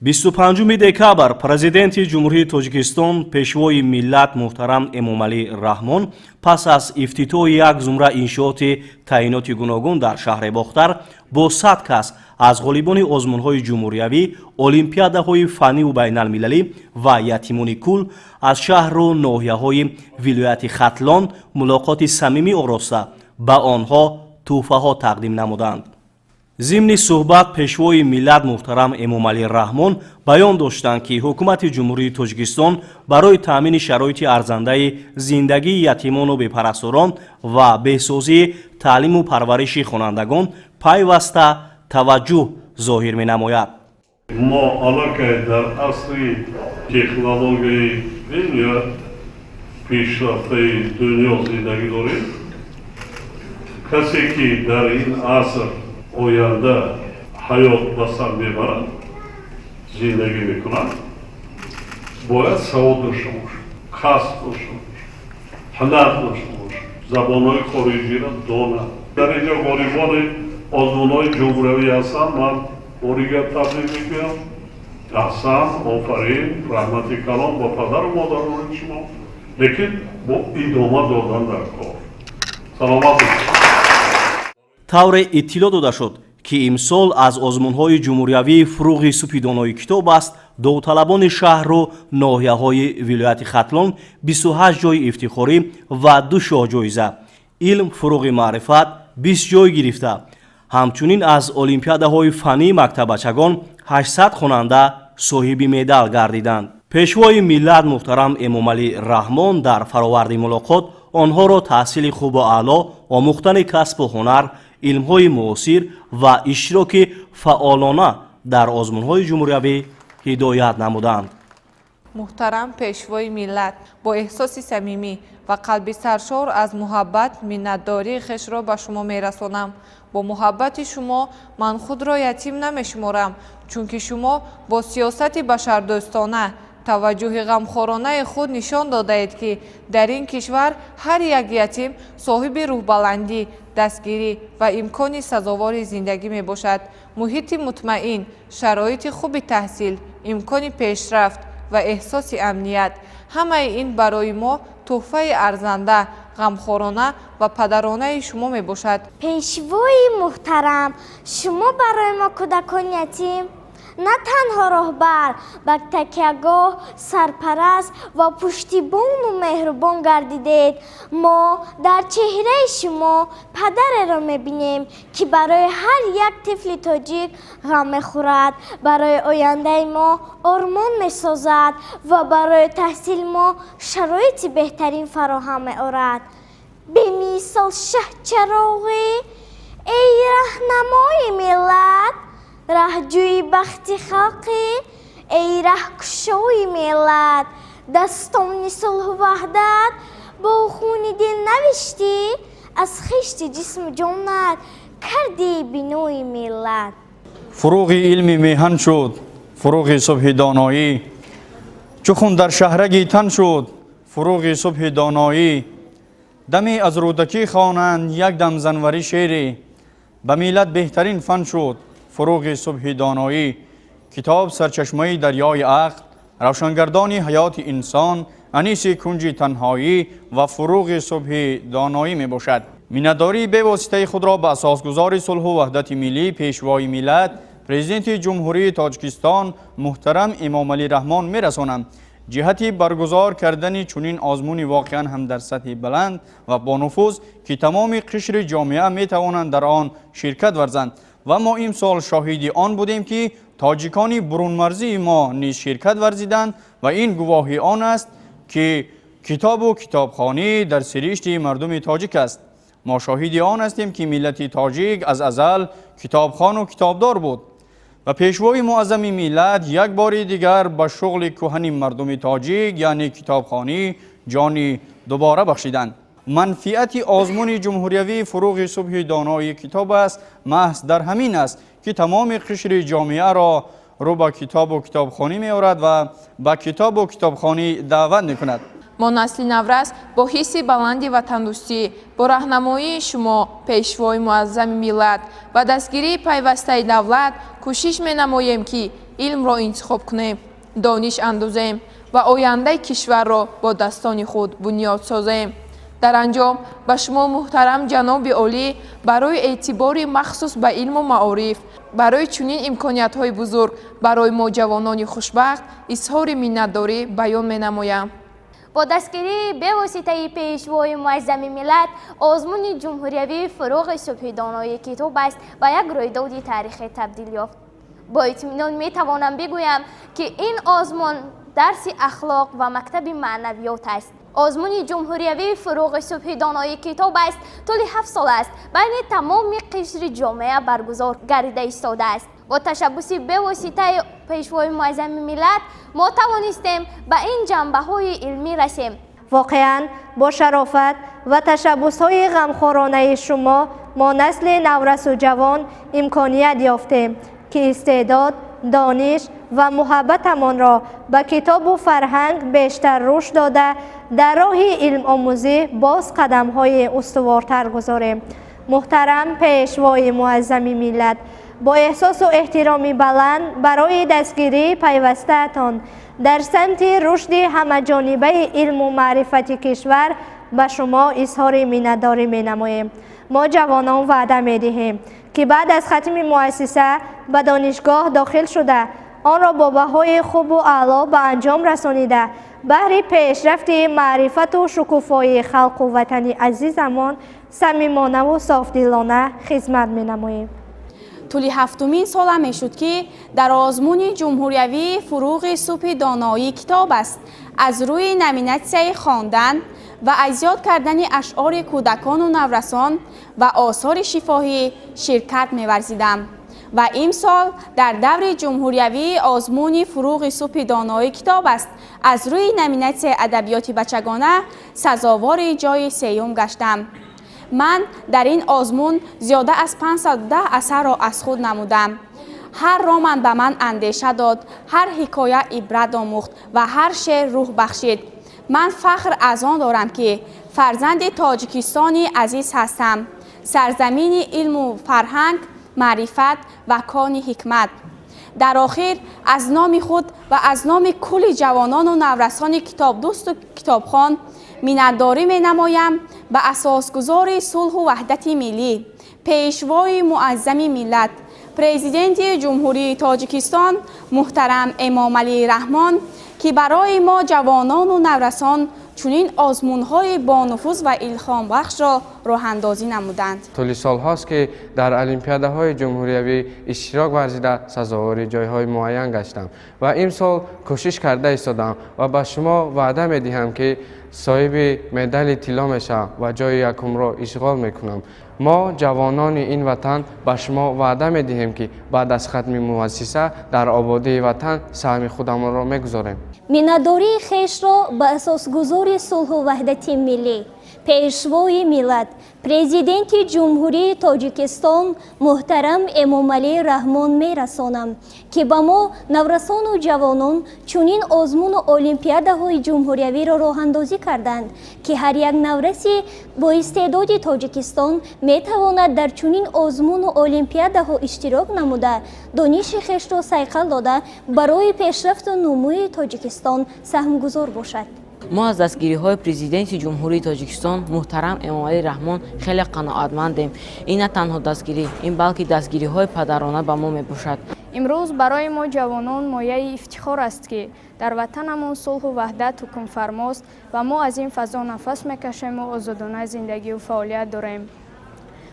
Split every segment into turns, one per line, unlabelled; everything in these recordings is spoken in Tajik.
25 декабр президенти ҷумҳурии Тоҷикистон пешвои миллат муҳтарам Эмомалӣ Раҳмон пас аз ифтитоҳи як зумра иншооти таъиноти гуногун дар шаҳри Бохтар бо 100 кас аз ғолибони озмунҳои ҷумҳуриявӣ, олимпиадаҳои фанниву байналмилалӣ ва ятимони кул аз шаҳру ноҳияҳои вилояти Хатлон мулоқоти самимӣ ороста ба онҳо тӯҳфаҳо тақдим намуданд. ضمن صحبت پیشوای ملت محترم امامعلی رحمان بیان داشتند که حکومت جمهوری تاجیکستان برای تامین شرایط ارزنده زندگی یتیمان و بی‌پرستاران و بهسازی تعلیم و پرورش خوانندگان پیوسته توجه ظاهر می‌نماید.
ما علاقه در عصر تکنولوژی دنیا پیشرفته دنیا زندگی داریم. کسی که در این عصر آینده حیات به سر میبرد، زندگی میکند، باید سواد داشته باشد، کسب داشته باشد، هنر داشته باشد، زبانهای خارجی را داند. در اینجا غریبان آزمونهای جمهوری هستند. من اوریگا تبریک میگویم. احسن، آفرین، رحمت کلام با پدر و مادران شما، لیکن با ادامه دادن در کار. سلامت باشید.
тавре иттилоъ дода шуд ки имсол аз озмунҳои ҷумҳуриявии фуруғи субҳи донои китоб аст довталабони шаҳру ноҳияҳои вилояти Хатлон 28 ҷойи ифтихорӣ ва 2 шоҳ-ҷоиза, илм, фуруғи маърифат 20 ҷой гирифта, ҳамчунин аз олимпиадаҳои фаннии мактабачагон 800 хонанда соҳиби медал гардиданд. пешвои миллат муҳтарам Эмомалӣ Раҳмон дар фароварди мулоқот онҳоро таҳсили хубу аъло, омӯхтани касбу ҳунар, илмҳои муосир ва иштироки фаъолона дар озмунҳои ҷумҳуриявӣ ҳидоят намуданд.
муҳтарам пешвои миллат, бо эҳсоси самимӣ ва қалби саршор аз муҳаббат миннатдории хешро ба шумо мерасонам. бо муҳаббати шумо ман худро ятим намешуморам, чунки шумо бо сиёсати башардӯстона таваҷҷӯҳи ғамхоранаи худ нишон додаед ки дар ин кишвар ҳар як ятим соҳиби рӯҳбаландӣ, дастгирӣ ва имкони сазовори зиндагӣ мебошад. муҳити мутмаъин, шароити хуби таҳсил, имкони пешрафт ва эҳсоси амният, ҳамаи ин барои мо тӯҳфаи арзанда, ғамхорона ва падаронаи шумо мебошад.
пешвои муҳтарам, шумо барои мо кӯдакон ятим на танҳо роҳбар, бактакиягоҳ, сарпараст ва пуштибону меҳрубон гардидед. мо дар чеҳраи шумо падареро мебинем, ки барои ҳар як тифли тоҷик ғам мехӯрад, барои ояндаи мо ормон месозад ва барои таҳсил мо шароити беҳтарин фароҳам меорад. бемисол шаҳчароғӣ, эй раҳнамои миллат, раҳҷӯи бахти халқӣ, эй раҳкушои миллат, дастони сулҳу ваҳдат, бо хуни дил навиштӣ, аз хишти ҷисму ҷонат карди бинои миллат.
фуруғи илми меҳан шуд, фуруғи субҳи доноӣ, чу хун дар шаҳраги тан шуд, фуруғи субҳи доноӣ, даме аз рӯдакӣ хонанд як дам занвари шеърӣ, ба миллат беҳтарин фан шуд, фуруғи субҳи доноӣ. китоб сарчашмаи дарёи ақл, равшангардони ҳаёти инсон, аниси кунҷи танҳоӣ ва фуруғи субҳи доноӣ мебошад. миннатдории бевоситаи худро ба асосгузори сулҳу ваҳдати миллӣ, пешвои миллат, президенти ҷумҳурии Тоҷикистон муҳтарам Эмомалӣ Раҳмон мерасонам. ҷиҳати баргузор кардани чунин озмуни воқеан ҳам дар сатҳи баланд ва бонуфуз, ки тамоми қишри ҷомеа метавонанд дар он ширкат варзанд. ва мо имсол шоҳиди он будем ки тоҷикони бурунмарзии мо низ ширкат варзиданд ва ин гувоҳи он аст ки китобу китобхонӣ дар сиришти мардуми тоҷик аст. мо шоҳиди он ҳастем ки миллати тоҷик аз азал китобхону китобдор буд ва пешвои муаззами миллат як бори дигар ба шуғли кӯҳани мардуми тоҷик, яъне китобхонӣ, ҷони дубора бахшиданд. манфиати озмуни ҷумҳуриявии фуруғи субҳи донои китоб аст, маҳз дар ҳамин аст ки тамоми қишри ҷомеаро рӯ ба китобу китобхонӣ меорад ва ба китобу китобхонӣ даъват мекунад.
мо насли наврас бо ҳисси баланди ватандӯстӣ, бо раҳнамоии шумо пешвои муаззами миллат ва дастгирии пайвастаи давлат кӯшиш менамоем ки علم را انتخاب کنیم، دانش اندازیم و آینده کشور را با دستان خود بنیاد سازیم. در انجام به شما محترم جناب عالی برای اعتبار مخصوص به علم و معارف، برای چنین امکانیت‌های بزرگ برای ما جوانان خوشبخت اظهار منتداری بیان می‌نمایم.
با دستگیری به واسطه پیشوای معظم ملت آزمون جمهوریوی فروغ صبح دانایی کتاب است و یک رویداد تاریخی تبدیل یافت. با اطمینان می توانم بگویم که این آزمون درس اخلاق و مکتب معنویات است. آزمون جمهوریوی فروغ صبح دانایی کتاب است طول 7 سال است بین تمام قشر جامعه برگزار گردیده ایستاده است. با تشبث به واسطه پیشوای معظم ملت ما توانستیم به این جنبه‌های علمی رسیم.
واقعاً با شرافت و تشبث‌های غمخوارانه شما ما نسل نورس و جوان امکانیت یافتیم که استعداد، دانش و محبتمان را به کتاب و فرهنگ بیشتر رشد داده در راه علم آموزی باز قدم‌های استوارتر گذاریم. محترم پیشوای معظم ملت، با احساس و احترام بلند برای دستگیری پیوسته‌تان در سمت رشد همه‌جانبه علم و معرفت کشور به شما اظهار منتداری می‌نماییم. ما جوانان وعده می‌دهیم که بعد از ختم مؤسسه به دانشگاه داخل شده آن را با بهای خوب و اعلی به انجام رسانیده بهر پیشرفت معرفت و شکوفایی خلق و وطن عزیزمان صمیمانه و صافدلانه خدمت می‌نماییم.
طول 7مین سال می شد که در آزمون جمهوریوی فروغ صبح دانایی کتاب است از روی نامیناسیون خواندن و ایجاد کردن اشعار کودکان و نورسان و آثار شفاهی شرکت می ورزیدم و امسال در دور جمهوریوی آزمون فروغ صبح دانایی کتاب است از روی نامیناسیون ادبیات بچگانه سزاوار جای سیوم گشتم. من در این آزمون زیاده از 510 اثر را از خود نمودم. هر رمان به من اندیشه داد، هر حکایه عبرت آموخت و هر شعر روح بخشید. من فخر از آن دارم که فرزند تاجیکستانی عزیز هستم، سرزمین علم و فرهنگ، معرفت و کان حکمت. در آخر از نام خود و از نام کل جوانان و نورسان کتاب دوست و کتابخوان منتداری می نمایم به اساسگزار صلح و وحدت ملی، پیشوای معظم ملت، پرزیدنت جمهوری تاجیکستان محترم امامعلی رحمان که برای ما جوانان و نورسان چنین آزمون‌های با نفوذ و الهام بخش را راه اندازی نمودند.
طول سال هاست که در المپیادهای جمهوریوی اشتراک ورزیده سزاوار جایهای معین گشتم و امسال کوشش کرده ایستادم و به شما وعده می‌دهم که صاحب مدال طلا میشم و جای یکم را اشغال میکنم. ما جوانان این وطن به شما وعده می‌دهیم که بعد از ختم مؤسسه در آبادی وطن سهم خودمان را میگذاریم.
منتداری خویش را به اساسگزار صلح و وحدت ملی، پیشوای ملت، پرزیدنت جمهوری تاجیکستان محترم امامعلی رحمان میرسانم که به ما نورسان و جوانان چنین آزمون و المپیادهای جمهوریوی را راه اندازی کردند که هر یک نورسی با استعداد تاجیکستان میتواند در چنین آزمون و المپیادها اشتراک نموده دانش خویش را صیقل داده برای پیشرفت و نموی تاجیکستان سهمگذار باشد.
ما از دستگیری‌های پرزیدنت جمهوری تاجیکستان محترم امامعلی رحمان خیلی قناعتمندیم. این نه تنها دستگیری، این بلکه دستگیری‌های پدرانه به ما میباشد.
امروز برای ما جوانان مایه افتخار است که در وطنمون صلح و وحدت حکم فرماست و ما از این فضا نفس میکشیم و آزادانه زندگی و فعالیت داریم.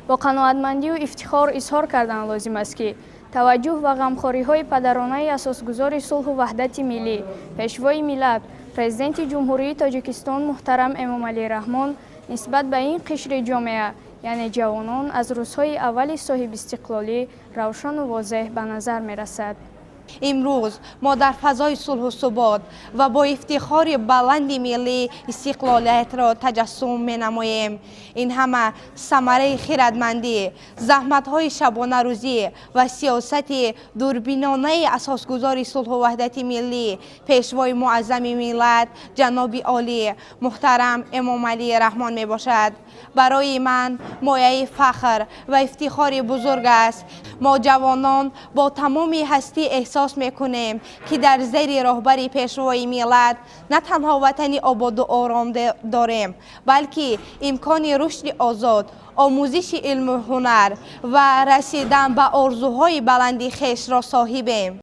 با قناعتمندی و افتخار اظهار کردن لازم است که توجه و غمخوری‌های پدرانه اساسگزار صلح و وحدت ملی، پیشوای ملت، پرزیدنت جمهوری تاجیکستان محترم امامعلی رحمان نسبت به این قشر جامعه یعنی جوانان از روزهای اول صاحب استقلالی روشن و واضح به نظر می رسد.
امروز ما در فضای صلح و ثبات و با افتخار بلند ملی استقلالیت را تجسم می نماییم. این همه ثمره خردمندی، زحمت‌های شبانه روزی و سیاست دوربینانه اساسگزار صلح و وحدت ملی پیشوای معظم ملت جناب عالی محترم امامعلی رحمان می باشد. برای من مایه فخر و افتخار بزرگ است. ما جوانان با تمام هستی احساس احساس میکنیم که در زیر رهبری پیشوای ملت نه تنها وطنی آباد و آرام داریم، بلکه امکان رشد آزاد، آموزش علم و هنر و رسیدن به آرزوهای بلندی خویش را صاحبیم.